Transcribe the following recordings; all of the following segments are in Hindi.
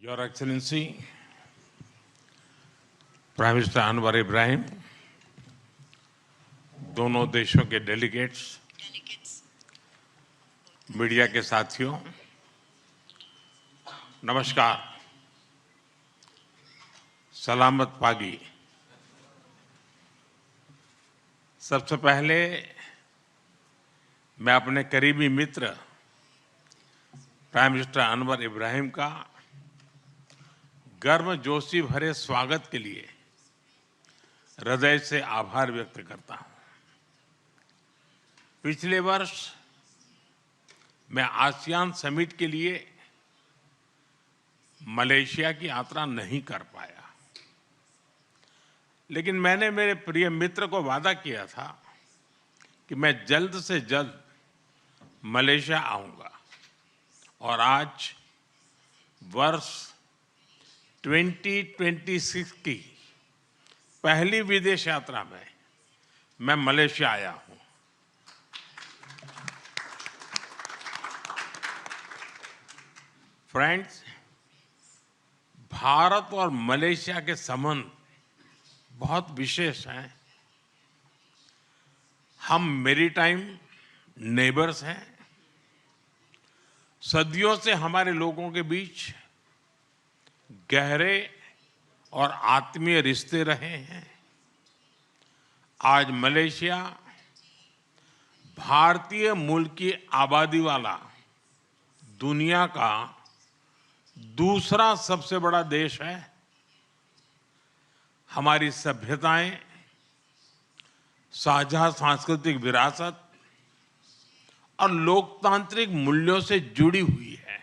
Your Excellency, prime minister Anwar Ibrahim, दोनों देशों के डेलीगेट्स, मीडिया के साथियों, नमस्कार। सलामत पागी। सबसे पहले मैं अपने करीबी मित्र प्राइम मिनिस्टर अनवर इब्राहिम का गर्मजोशी भरे स्वागत के लिए हृदय से आभार व्यक्त करता हूं। पिछले वर्ष मैं आसियान समिट के लिए मलेशिया की यात्रा नहीं कर पाया, लेकिन मैंने मेरे प्रिय मित्र को वादा किया था कि मैं जल्द से जल्द मलेशिया आऊंगा और आज वर्ष 2026 की पहली विदेश यात्रा में मैं मलेशिया आया हूं। फ्रेंड्स, भारत और मलेशिया के संबंध बहुत विशेष हैं। हम मैरीटाइम नेबर्स हैं। सदियों से हमारे लोगों के बीच गहरे और आत्मीय रिश्ते रहे हैं। आज मलेशिया भारतीय मूल की आबादी वाला दुनिया का दूसरा सबसे बड़ा देश है। हमारी सभ्यताएं, साझा सांस्कृतिक विरासत और लोकतांत्रिक मूल्यों से जुड़ी हुई है।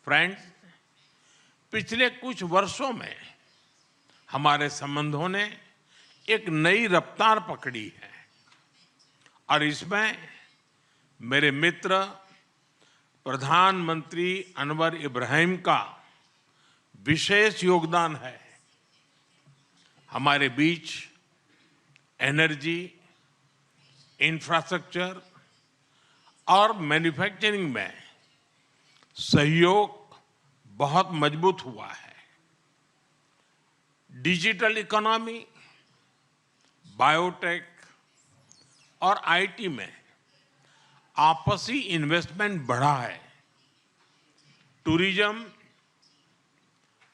फ्रेंड्स, पिछले कुछ वर्षों में हमारे संबंधों ने एक नई रफ्तार पकड़ी है और इसमें मेरे मित्र प्रधानमंत्री अनवर इब्राहिम का विशेष योगदान है। हमारे बीच एनर्जी, इंफ्रास्ट्रक्चर और मैन्युफैक्चरिंग में सहयोग बहुत मजबूत हुआ है। डिजिटल इकोनॉमी, बायोटेक और आईटी में आपसी इन्वेस्टमेंट बढ़ा है। टूरिज्म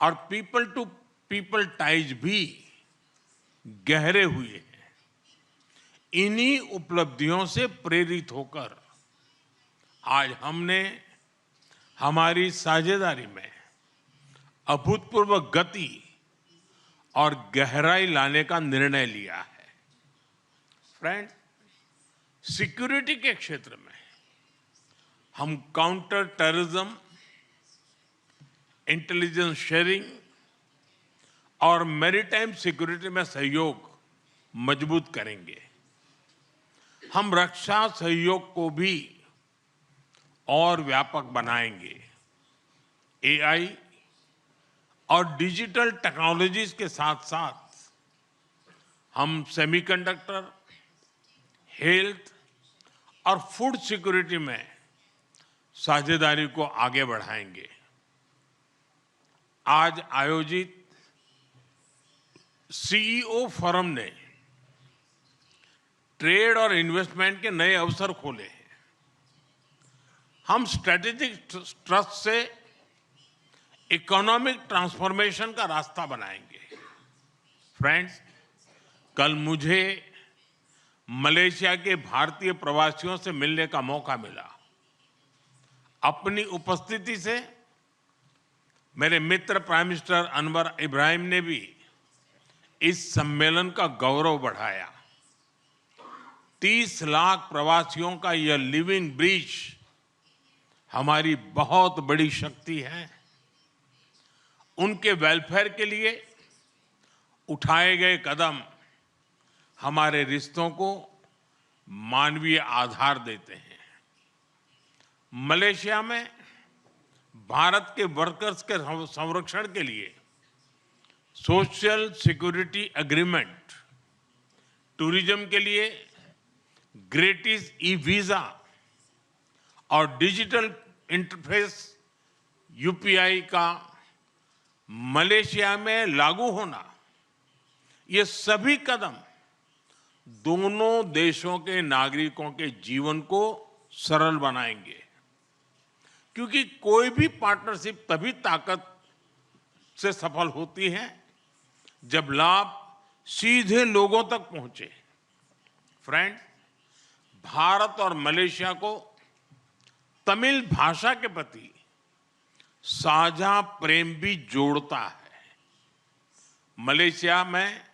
और पीपल टू पीपल टाइज भी गहरे हुए हैं। इन्हीं उपलब्धियों से प्रेरित होकर आज हमने हमारी साझेदारी में अभूतपूर्व गति और गहराई लाने का निर्णय लिया है। फ्रेंड्स, सिक्योरिटी के क्षेत्र में हम काउंटर टेररिज्म, इंटेलिजेंस शेयरिंग और मैरीटाइम सिक्योरिटी में सहयोग मजबूत करेंगे। हम रक्षा सहयोग को भी और व्यापक बनाएंगे। एआई और डिजिटल टेक्नोलॉजीज के साथ साथ हम सेमीकंडक्टर, हेल्थ और फूड सिक्योरिटी में साझेदारी को आगे बढ़ाएंगे। आज आयोजित सीईओ फोरम ने ट्रेड और इन्वेस्टमेंट के नए अवसर खोले हैं। हम स्ट्रेटेजिक ट्रस्ट से इकोनॉमिक ट्रांसफॉर्मेशन का रास्ता बनाएंगे। फ्रेंड्स, कल मुझे मलेशिया के भारतीय प्रवासियों से मिलने का मौका मिला। अपनी उपस्थिति से मेरे मित्र प्राइम मिनिस्टर अनवर इब्राहिम ने भी इस सम्मेलन का गौरव बढ़ाया। 30 लाख प्रवासियों का यह लिविंग ब्रिज हमारी बहुत बड़ी शक्ति है। उनके वेलफेयर के लिए उठाए गए कदम हमारे रिश्तों को मानवीय आधार देते हैं। मलेशिया में भारत के वर्कर्स के संरक्षण के लिए सोशल सिक्योरिटी एग्रीमेंट, टूरिज्म के लिए ग्रेटिस ई वीजा और डिजिटल इंटरफेस यूपीआई का मलेशिया में लागू होना, ये सभी कदम दोनों देशों के नागरिकों के जीवन को सरल बनाएंगे, क्योंकि कोई भी पार्टनरशिप तभी ताकत से सफल होती है जब लाभ सीधे लोगों तक पहुंचे। फ्रेंड्स, भारत और मलेशिया को तमिल भाषा के प्रति साझा प्रेम भी जोड़ता है। मलेशिया में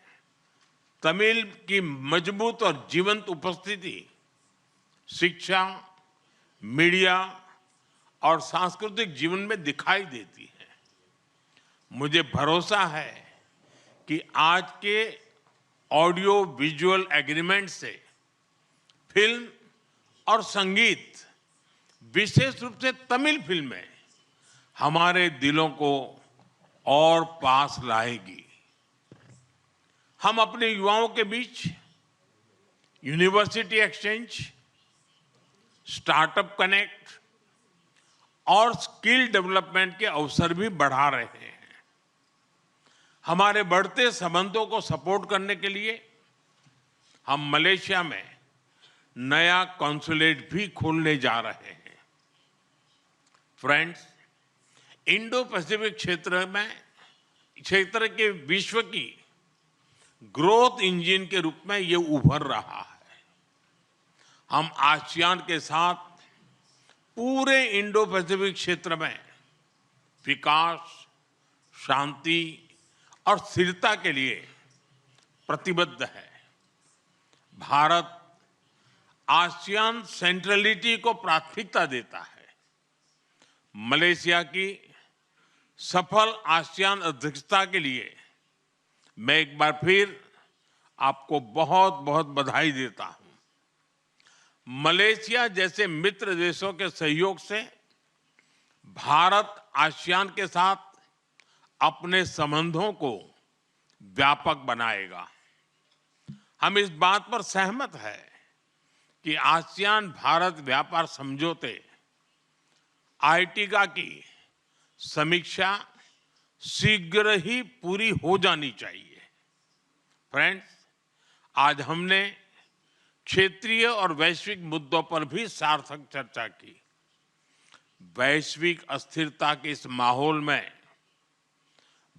तमिल की मजबूत और जीवंत उपस्थिति शिक्षा, मीडिया और सांस्कृतिक जीवन में दिखाई देती है। मुझे भरोसा है कि आज के ऑडियो विजुअल एग्रीमेंट से फिल्म और संगीत, विशेष रूप से तमिल फिल्में, हमारे दिलों को और पास लाएगी। हम अपने युवाओं के बीच यूनिवर्सिटी एक्सचेंज, स्टार्टअप कनेक्ट और स्किल डेवलपमेंट के अवसर भी बढ़ा रहे हैं। हमारे बढ़ते संबंधों को सपोर्ट करने के लिए हम मलेशिया में नया कॉन्सुलेट भी खोलने जा रहे हैं। फ्रेंड्स, इंडो पैसिफिक क्षेत्र के विश्व की ग्रोथ इंजन के रूप में ये उभर रहा है। हम आसियान के साथ पूरे इंडो पैसिफिक क्षेत्र में विकास, शांति और स्थिरता के लिए प्रतिबद्ध है। भारत आसियान सेंट्रलिटी को प्राथमिकता देता है। मलेशिया की सफल आसियान अध्यक्षता के लिए मैं एक बार फिर आपको बहुत बहुत बधाई देता हूं। मलेशिया जैसे मित्र देशों के सहयोग से भारत आसियान के साथ अपने संबंधों को व्यापक बनाएगा। हम इस बात पर सहमत हैं कि आसियान भारत व्यापार समझौते आर्टिगा की समीक्षा शीघ्र ही पूरी हो जानी चाहिए। फ्रेंड्स, आज हमने क्षेत्रीय और वैश्विक मुद्दों पर भी सार्थक चर्चा की। वैश्विक अस्थिरता के इस माहौल में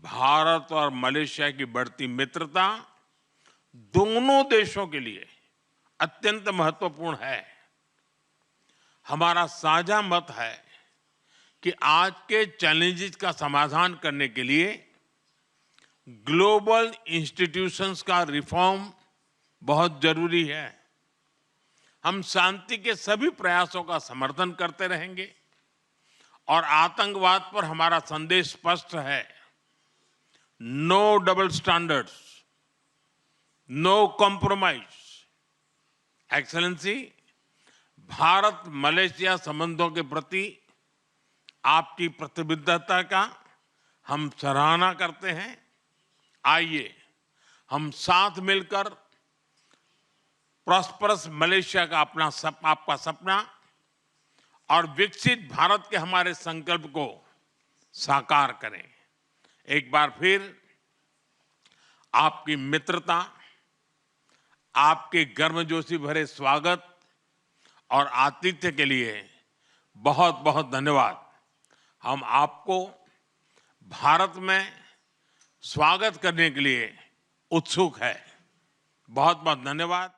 भारत और मलेशिया की बढ़ती मित्रता दोनों देशों के लिए अत्यंत महत्वपूर्ण है। हमारा साझा मत है कि आज के चैलेंजेस का समाधान करने के लिए ग्लोबल इंस्टीट्यूशंस का रिफॉर्म बहुत जरूरी है। हम शांति के सभी प्रयासों का समर्थन करते रहेंगे और आतंकवाद पर हमारा संदेश स्पष्ट है। No double standards, no compromise. Excellency, Bharat Malaysia संबंधों के प्रति आपकी प्रतिबद्धता का हम सराहना करते हैं। आइए हम साथ मिलकर प्रॉस्परस मलेशिया का आपका सपना और विकसित भारत के हमारे संकल्प को साकार करें। एक बार फिर आपकी मित्रता, आपके गर्मजोशी भरे स्वागत और आतिथ्य के लिए बहुत बहुत धन्यवाद। हम आपको भारत में स्वागत करने के लिए उत्सुक है। बहुत बहुत धन्यवाद।